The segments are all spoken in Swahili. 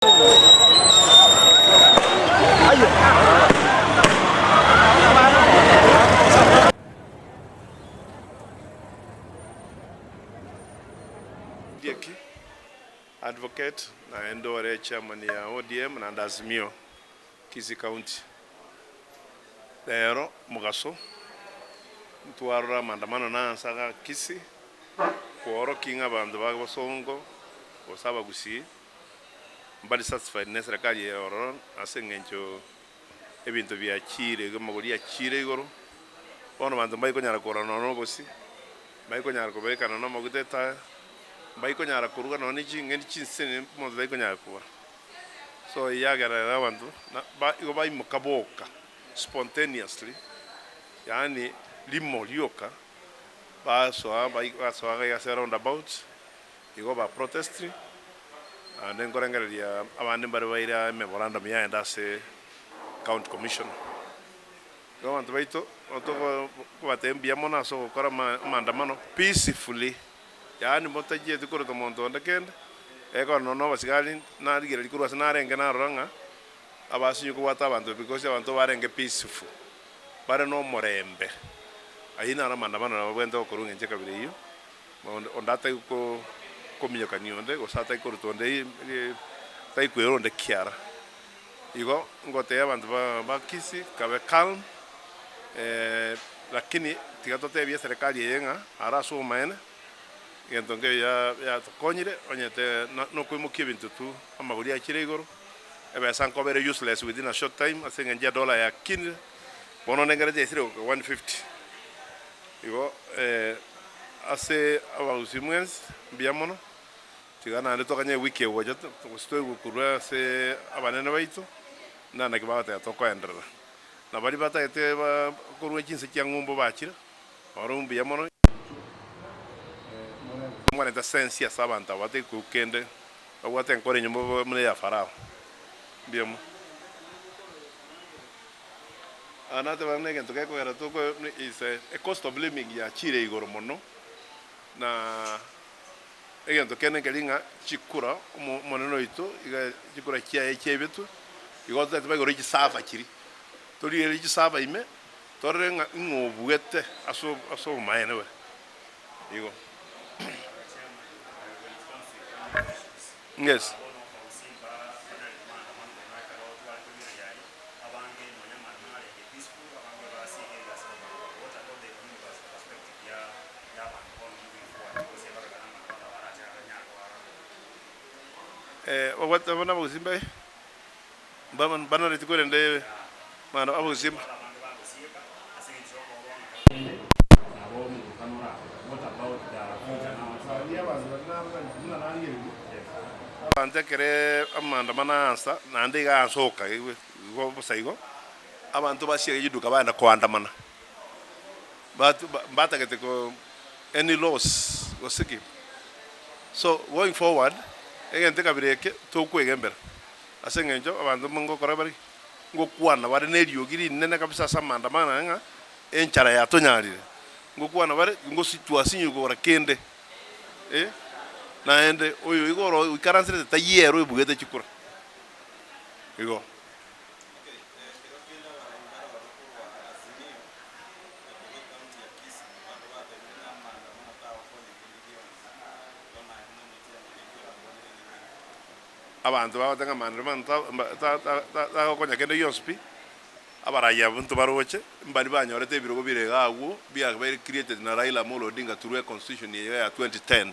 Advocate na endore chairman ya ODM na Azimio Kisii County. Lero mugaso ntwarura maandamano na nsaga Kisii kworo kinga bandu bagosongo osaba Kisii mbali satisfied na serikali ya oro asengencho ebintu bya chire magori ya chire igoro bono bandu bayikonyara korana no bosi bayikonyara kobekana no maguteta bayikonyara kuruga no ni ngeni chinsene mo bayikonyara kuba so yagara abantu igo bayimukaboka spontaneously yani limo lioka baso ya roundabout igo ba protesting and then gorengeria abandi bari bayira memorandum ya endase county commission go abantu baito oto batembia mona so gukora maandamano peacefully yani motagiye dukoro to mondo ndakende ego no basigali na rigera likuru asinarenge na ranga abasinyu ko bata abantu because abantu barenge peaceful bare no morembe ayina na maandamano na bwendo kurunge nje kabiri iyo ondata ko kominyoka nionde go sata ko rutonde tai kwero nde kiara igo ngote abantu ba Kisii kabe calm lakini tigatote bia serikali yenga araso maene entonge ya konyire onyete no kwimukia bintu tu amaguri akire igoro ebe sanko very useless within a short time asenga nje dollar ya kin bono nengere je 150 igo ase abausimwens biamono tigana ande tokanye wiki woja stoi gukura se abanene baito na kibata ya toko endera na bali bata ete ba kurwe jinse kyangumbo bakira oro biamono mwana ta sense ya sabanta wate kukende wate nkore nyumbo mune ya farao biamo anate bane gento ke ko era to ko is a cost of living ya chire igoro mono na egento kene kelinga chikura moneno ito iga chikura kia echebetu igote tebe gori chisava chiri tori eri chisava ime torrenga ngobuete aso maene we igo yes what wana buzimba bana retikore nde mana abuzimba ante kere maandamano ansa na ndiga ansoka igo busaigo abantu basiye yiduka bana kuandamana but get ko any loss wasiki so going forward again take a break to kwegembera asengenjo abantu mungo korabari ngo kwana bari nerio giri nene kabisa sa maandamano nga enchara ya tonyarire ngo kwana bari ngo situation yugo rakende na ende oyo igoro ikaransire ta yero ibugete chikura igo abantu batenga maandamano ta konya kende yospi abaraya buntu baroche mbali banyorete ibirogo biregawo bia very created na Raila Odinga through a constitution ya 2010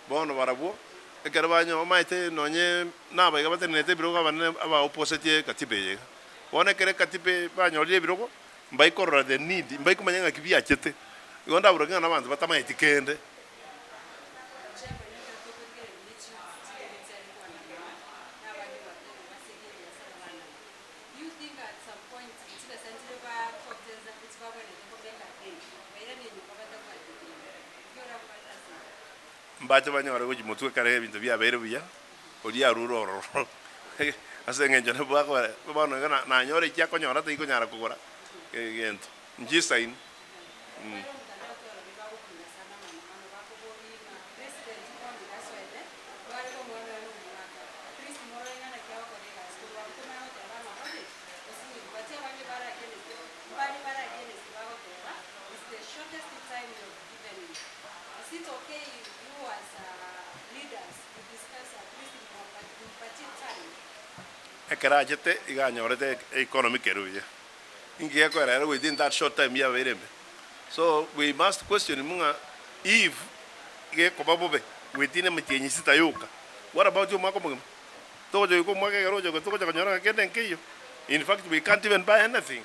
bono barabo ekere banyo maite nonye naba igabate nete birogo abane aba opposite katibe bono kere katibe banyorije birogo mbai korora the need mbai kumanyanga kibia chete igonda buroga na bantu batamaiti kende mbate banyora goji mutu kare bintu bya bere bya odia ruro asengenjo ne bwa kwa bano na nyore kya konyora te ikonyara kugora gento njisain ekerachete iganyorete economic keruye ingie kwera within that short time ya verembe. So we must question munga if ge kobabobe within a mitienyi sita yoka. What about you mako mugim? Tojo yuko mwake garojo ko tojo kanyora keden kiyo. In fact, we can't even buy anything.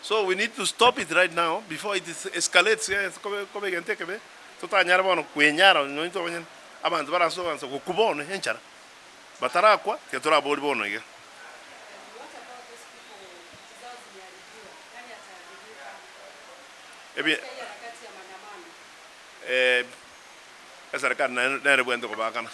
So we need to stop it right now before it escalates. Come again, take away. So tanyara bono kwenyara no into wanyen abantu baraso banso kubono henchara. Batara kwa ketora bodi bono ye. Ebi serikali na nere bwende ko bakana.